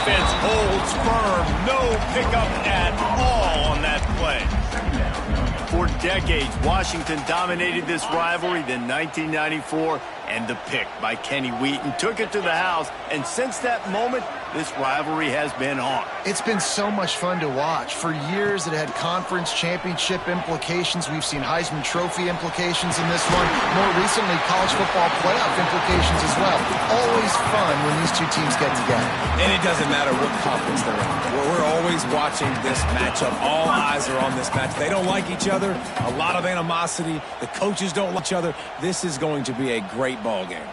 defense holds firm. No pickup at all on that play. For decades, Washington dominated this rivalry. Then 1994, and the pick by Kenny Wheaton took it to the house. And since that moment, this rivalry has been on. It's been so much fun to watch. For years, it had conference championship implications. We've seen Heisman Trophy implications in this one. More recently, college football playoff implications as well. Always fun when these two teams get together. And it doesn't matter what conference they're in. We're always watching this matchup. All eyes are on this match. They don't like each other. A lot of animosity. The coaches don't like each other. This is going to be a great ball game.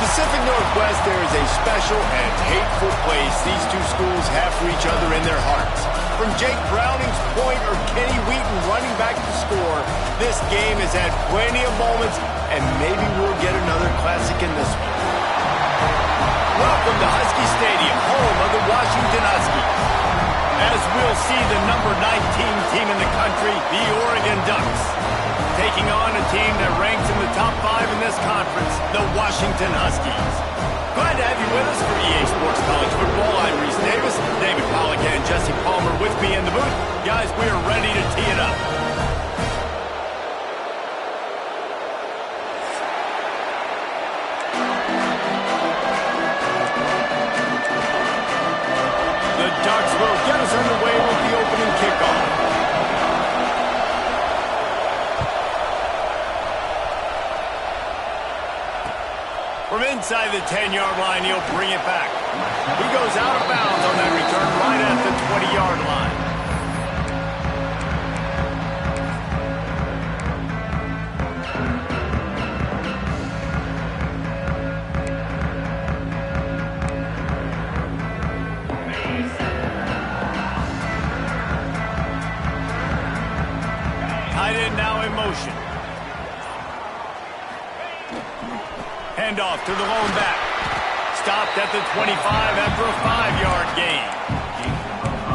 Pacific Northwest, there is a special and hateful place these two schools have for each other in their hearts. From Jake Browning's point or Kenny Wheaton running back to score, this game has had plenty of moments, and maybe we'll get another classic in this one. Welcome to Husky Stadium, home of the Washington Huskies. As we'll see the number 19 team in the country, the Oregon Ducks, taking on a team that ranks in the top 5 in this conference, the Washington Huskies. Glad to have you with us for EA Sports College Football. I'm Reese Davis, David Pollack and Jesse Palmer with me in the booth. Guys, we are ready to tee it up. The Ducks will get us underway with the opening kickoff. From inside the 10-yard line, he'll bring it back. He goes out of bounds on that return right at the 20-yard line. Tight end now in motion. Handoff to the lone back. Stopped at the 25 after a 5-yard gain.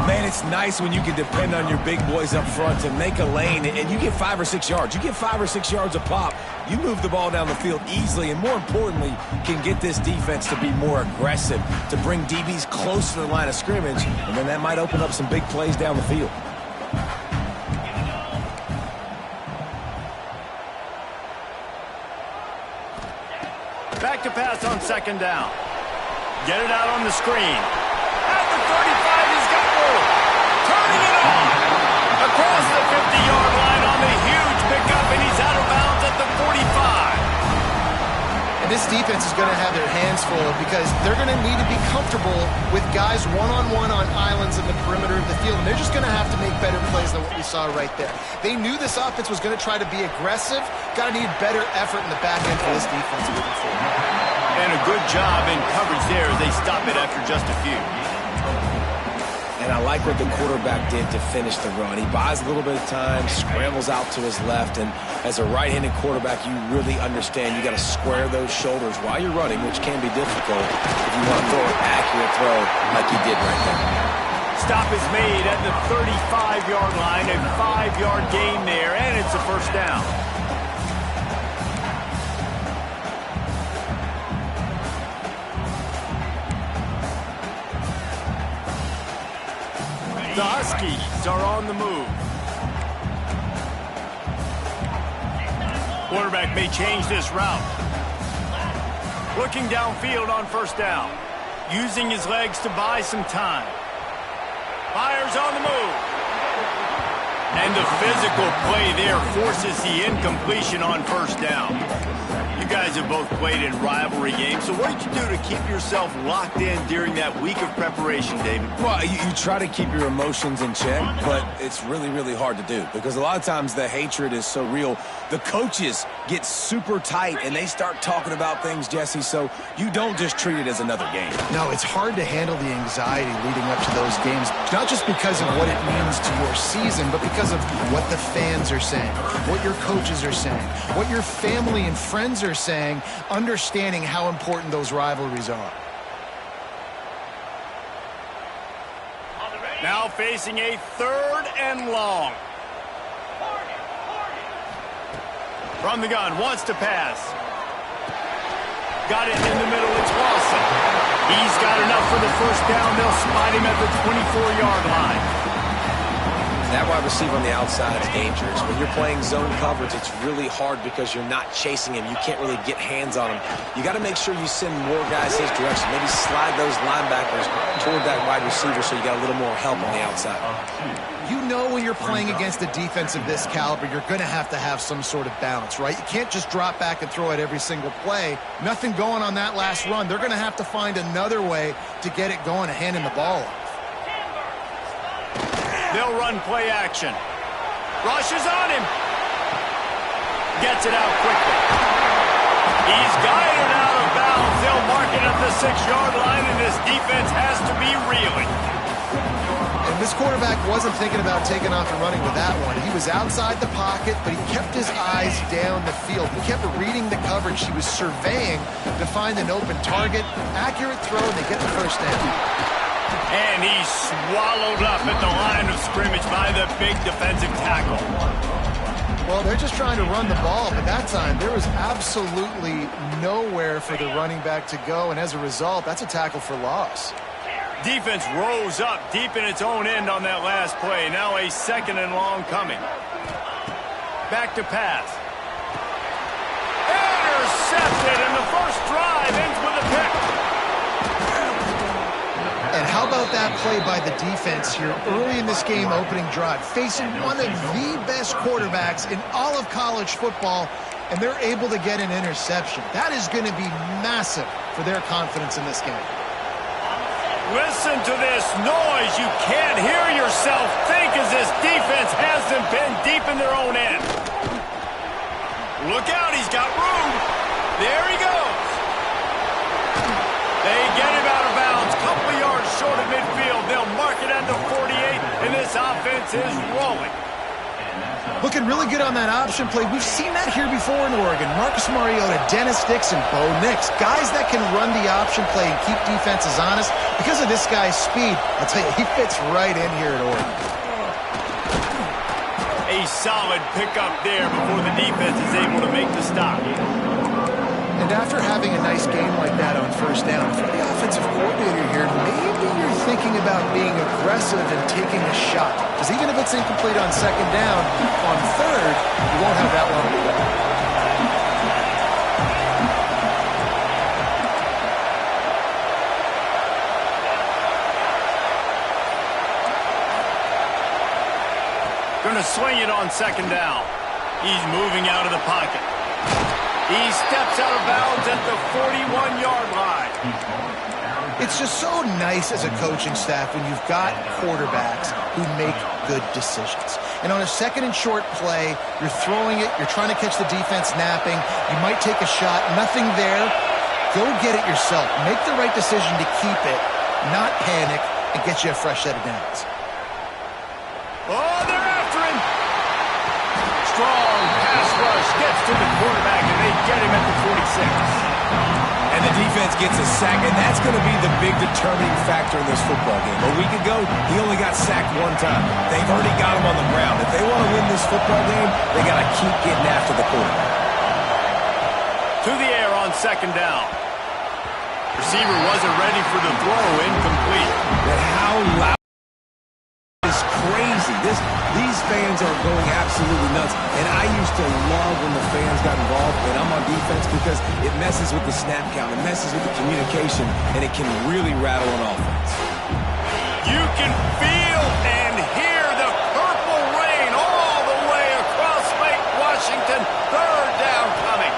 Man, it's nice when you can depend on your big boys up front to make a lane, and you get 5 or 6 yards. You get 5 or 6 yards a pop. You move the ball down the field easily, and more importantly, can get this defense to be more aggressive, to bring DBs close to the line of scrimmage, and then that might open up some big plays down the field. Back to pass on second down. Get it out on the screen. At the 35, he's got room. Turning it on. Across the 50-yard line on the huge pickup, and he's out of bounds at the 45. And this defense is going to have their hands full because they're going to need to be comfortable with guys one-on-one on islands in the perimeter of the field, and they're just going to have to make better plays than what we saw right there. They knew this offense was going to try to be aggressive. Got to need better effort in the back end for this defense moving forward. And a good job in coverage there as they stop it after just a few. And I like what the quarterback did to finish the run. He buys a little bit of time, scrambles out to his left, and as a right-handed quarterback, you really understand you got to square those shoulders while you're running, which can be difficult if you want to throw an accurate throw like he did right there. Stop is made at the 35-yard line, a 5-yard gain there, and it's a first down. The Huskies are on the move. Quarterback may change this route. Looking downfield on first down. Using his legs to buy some time. Fires on the move. And the physical play there forces the incompletion on first down. You guys have both played in rivalry games, so what did you do to keep yourself locked in during that week of preparation, David? Well, you try to keep your emotions in check, but it's really, really hard to do because a lot of times the hatred is so real. The coaches get super tight, and they start talking about things, Jesse, so you don't just treat it as another game. No, it's hard to handle the anxiety leading up to those games, not just because of what it means to your season, but because of what the fans are saying, what your coaches are saying, what your family and friends are saying, understanding how important those rivalries are. Now facing a 3rd and long. From the gun, wants to pass. Got it in the middle, it's Lawson. He's got enough for the first down. They'll spot him at the 24-yard line. That wide receiver on the outside is dangerous. When you're playing zone coverage, it's really hard because you're not chasing him. You can't really get hands on him. You got to make sure you send more guys his direction. Maybe slide those linebackers toward that wide receiver so you got a little more help on the outside. You know when you're playing against a defense of this caliber, you're going to have some sort of balance, right? You can't just drop back and throw it every single play. Nothing going on that last run. They're going to have to find another way to get it going and hand him the ball off. They'll run play action. Rushes on him. Gets it out quickly. He's guided out of bounds. They'll mark it at the 6-yard line, and this defense has to be reeling. And this quarterback wasn't thinking about taking off and running with that one. He was outside the pocket, but he kept his eyes down the field. He kept reading the coverage. He was surveying to find an open target. Accurate throw, and they get the first down. And he's swallowed up at the line of scrimmage by the big defensive tackle. Well, they're just trying to run the ball, but that time there was absolutely nowhere for the running back to go, and as a result, that's a tackle for loss. Defense rose up deep in its own end on that last play. Now a 2nd and long coming. Back to pass. Intercepted, and the first drive ends with a pick. And how about that play by the defense here early in this game opening drive, facing one of the best quarterbacks in all of college football, and they're able to get an interception. That is going to be massive for their confidence in this game. Listen to this noise. You can't hear yourself think as this defense has them pinned deep in their own end. Look out, he's got room. There he goes. They get him out of bounds, couple of yards short of midfield. They'll mark it at the 48, and this offense is rolling. Looking really good on that option play. We've seen that here before in Oregon. Marcus Mariota, Dennis Dixon, Bo Nix. Guys that can run the option play and keep defenses honest. Because of this guy's speed, I'll tell you, he fits right in here at Oregon. A solid pickup there before the defense is able to make the stop. And after having a nice game like that on first down, for the offensive coordinator here, maybe you're thinking about being aggressive and taking a shot. Because even if it's incomplete on 2nd down, on 3rd, you won't have that long to go. Going to swing it on 2nd down. He's moving out of the pocket. He steps out of bounds at the 41-yard line. It's just so nice as a coaching staff when you've got quarterbacks who make good decisions. And on a 2nd and short play, you're throwing it, you're trying to catch the defense napping, you might take a shot, nothing there. Go get it yourself. Make the right decision to keep it, not panic, and get you a fresh set of downs. Oh, they're after him. Strong pass rush gets to the quarterback, and they get him at the 46. And the defense gets a sack, and that's going to be the big determining factor in this football game. A week ago, he only got sacked 1 time. They've already got him on the ground. If they want to win this football game, they got to keep getting after the quarterback. To the air on 2nd down. Receiver wasn't ready for the throw, incomplete. And how loud his These fans are going absolutely nuts. And I used to love when the fans got involved, and I'm on defense, because it messes with the snap count, it messes with the communication, and it can really rattle an offense. You can feel and hear the purple rain all the way across Lake Washington. Third down coming.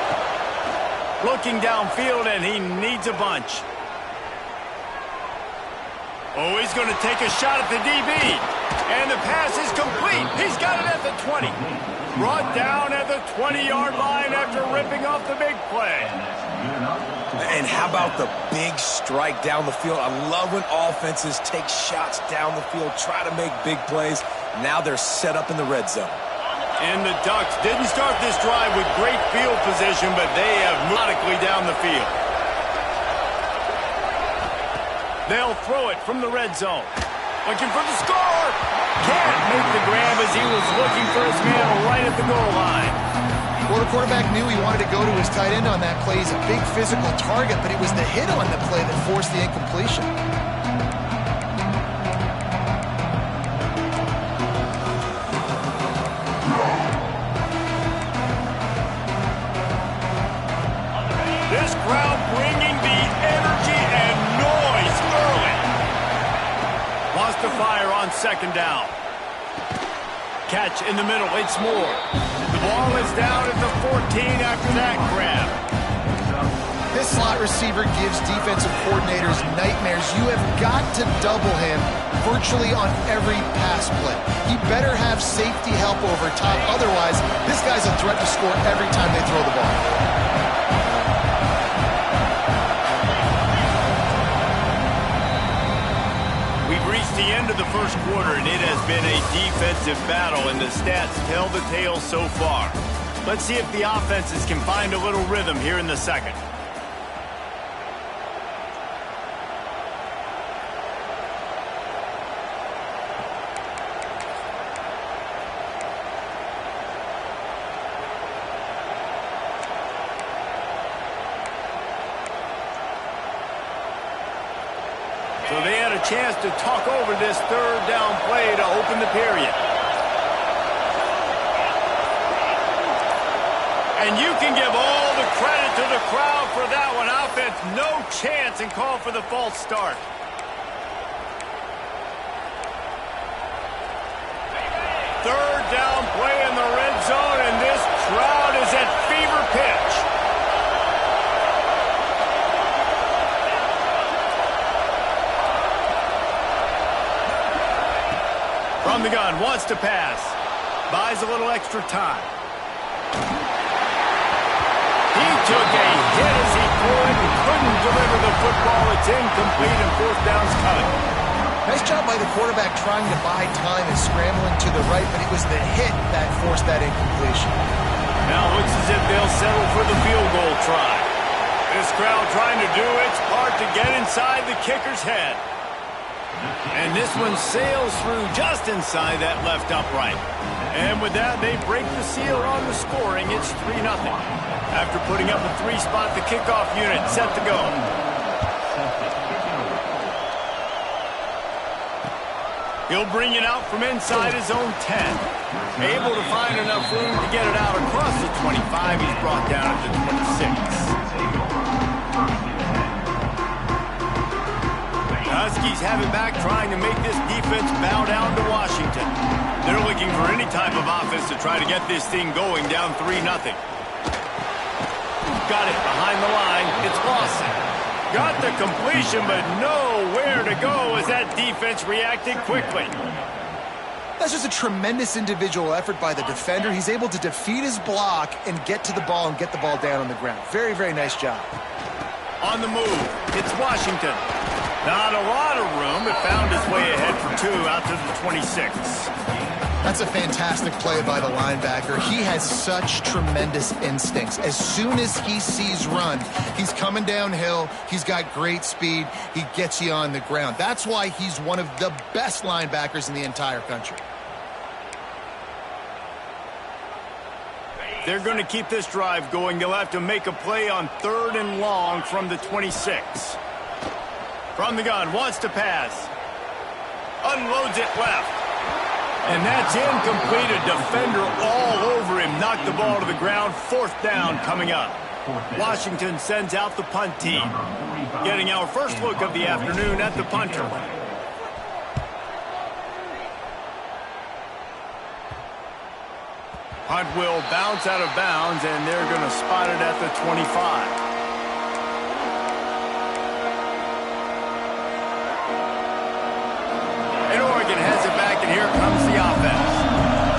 Looking downfield, and he needs a bunch. Oh, he's going to take a shot at the DB. And the pass is complete. He's got it at the 20. Brought down at the 20-yard line after ripping off the big play. And how about the big strike down the field? I love when offenses take shots down the field, try to make big plays. Now they're set up in the red zone. And the Ducks didn't start this drive with great field position, but they have methodically down the field. They'll throw it from the red zone. Looking for the score. Can't make the grab as he was looking for his man right at the goal line. Well, the quarterback knew he wanted to go to his tight end on that play. He's a big physical target, but it was the hit on the play that forced the incompletion. This crowd bringing the energy and noise early. Wants to fire on second down. Catch in the middle, it's Moore. The ball is down at the 14 after that grab. This slot receiver gives defensive coordinators nightmares. You have got to double him virtually on every pass play. He better have safety help over top. Otherwise, this guy's a threat to score every time they throw the ball. The end of the first quarter, and it has been a defensive battle, and the stats tell the tale so far. Let's see if the offenses can find a little rhythm here in the second. So they had a chance to talk over this third down play to open the period. And you can give all the credit to the crowd for that one. Offense, no chance, and call for the false start. Third down play in the red zone, and this crowd is at fever pitch. From the gun, wants to pass. Buys a little extra time. He took a hit as he pulled and couldn't deliver the football. It's incomplete and fourth down's coming. Nice job by the quarterback trying to buy time and scrambling to the right, but it was the hit that forced that incompletion. Now it looks as if they'll settle for the field goal try. This crowd trying to do its part to get inside the kicker's head. And this one sails through just inside that left upright. And with that, they break the seal on the scoring. It's 3-0. After putting up a 3-spot, the kickoff unit set to go. He'll bring it out from inside his own 10. Able to find enough room to get it out across the 25. He's brought down at the 26. Huskies have it back, trying to make this defense bow down to Washington. They're looking for any type of offense to try to get this thing going, down 3-0. Got it behind the line. It's Lawson. Got the completion, but nowhere to go as that defense reacted quickly. That's just a tremendous individual effort by the defender. He's able to defeat his block and get to the ball and get the ball down on the ground. Very, very nice job. On the move, it's Washington. Not a lot of room. It found its way ahead for 2 out to the 26. That's a fantastic play by the linebacker. He has such tremendous instincts. As soon as he sees run, he's coming downhill. He's got great speed. He gets you on the ground. That's why he's one of the best linebackers in the entire country. They're going to keep this drive going. They'll have to make a play on 3rd and long from the 26. From the gun, wants to pass. Unloads it left. And that's incomplete. A defender all over him. Knocked the ball to the ground. 4th down coming up. Washington sends out the punt team. Getting our first look of the afternoon at the punter. Punt will bounce out of bounds, and they're going to spot it at the 25. Here comes the offense.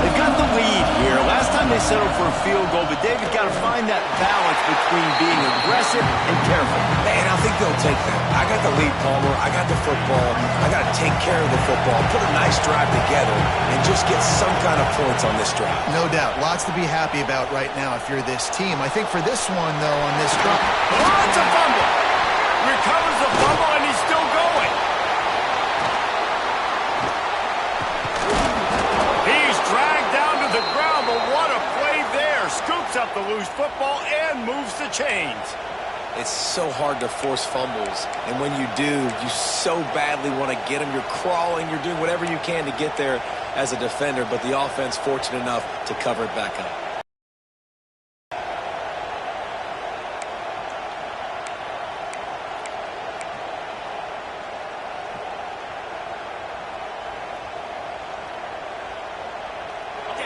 They've got the lead here. Last time they settled for a field goal, but David got to find that balance between being aggressive and careful. Man, I think they'll take that. I got the lead, Palmer. I got the football. I got to take care of the football, put a nice drive together, and just get some kind of points on this drive. No doubt. Lots to be happy about right now if you're this team. I think for this one, though, on this drive. Oh, it's a fumble. Recovers the fumble, and he's still going. Dragged down to the ground, but what a play there. Scoops up the loose football and moves the chains. It's so hard to force fumbles, and when you do, you so badly want to get them. You're crawling, you're doing whatever you can to get there as a defender, but the offense fortunate enough to cover it back up.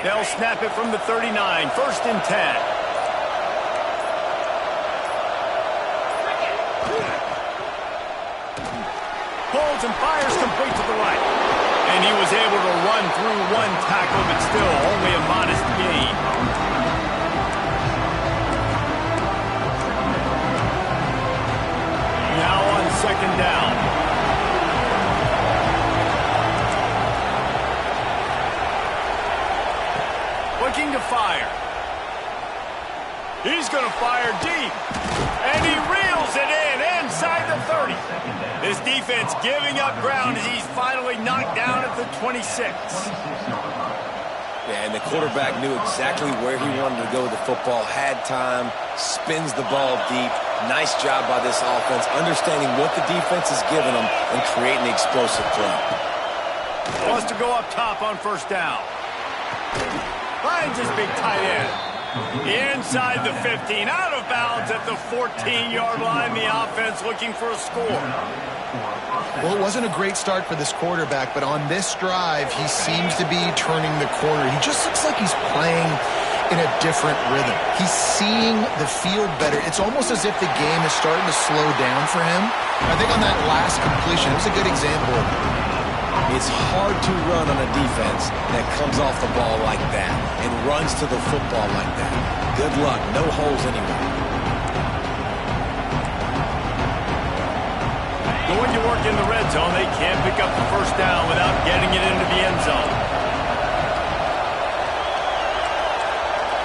They'll snap it from the 39, 1st and 10. Pulls and fires complete to the right. And he was able to run through one tackle, but still only a modest gain. Now on 2nd down. Looking to fire. He's going to fire deep. And he reels it in inside the 30. This defense giving up ground as he's finally knocked down at the 26. Yeah, and the quarterback knew exactly where he wanted to go with the football, had time, spins the ball deep. Nice job by this offense, understanding what the defense is giving them and creating the explosive play. Wants to go up top on 1st down. Finds his big tight end. Inside the 15, out of bounds at the 14-yard line. The offense looking for a score. Well, it wasn't a great start for this quarterback, but on this drive, he seems to be turning the corner. He just looks like he's playing in a different rhythm. He's seeing the field better. It's almost as if the game is starting to slow down for him. I think on that last completion, it was a good example of it. It's hard to run on a defense that comes off the ball like that and runs to the football like that. Good luck. No holes anywhere. Going to work in the red zone. They can't pick up the 1st down without getting it into the end zone.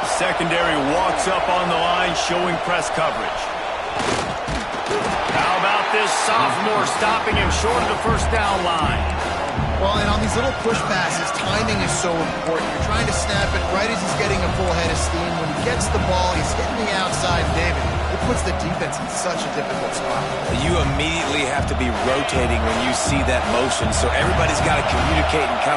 The secondary walks up on the line, showing press coverage. How about this sophomore stopping him short of the 1st down line? Well, and on these little push passes, timing is so important. You're trying to snap it right as he's getting a full head of steam. When he gets the ball, he's hitting the outside, David. It puts the defense in such a difficult spot. You immediately have to be rotating when you see that motion, so everybody's got to communicate and kind of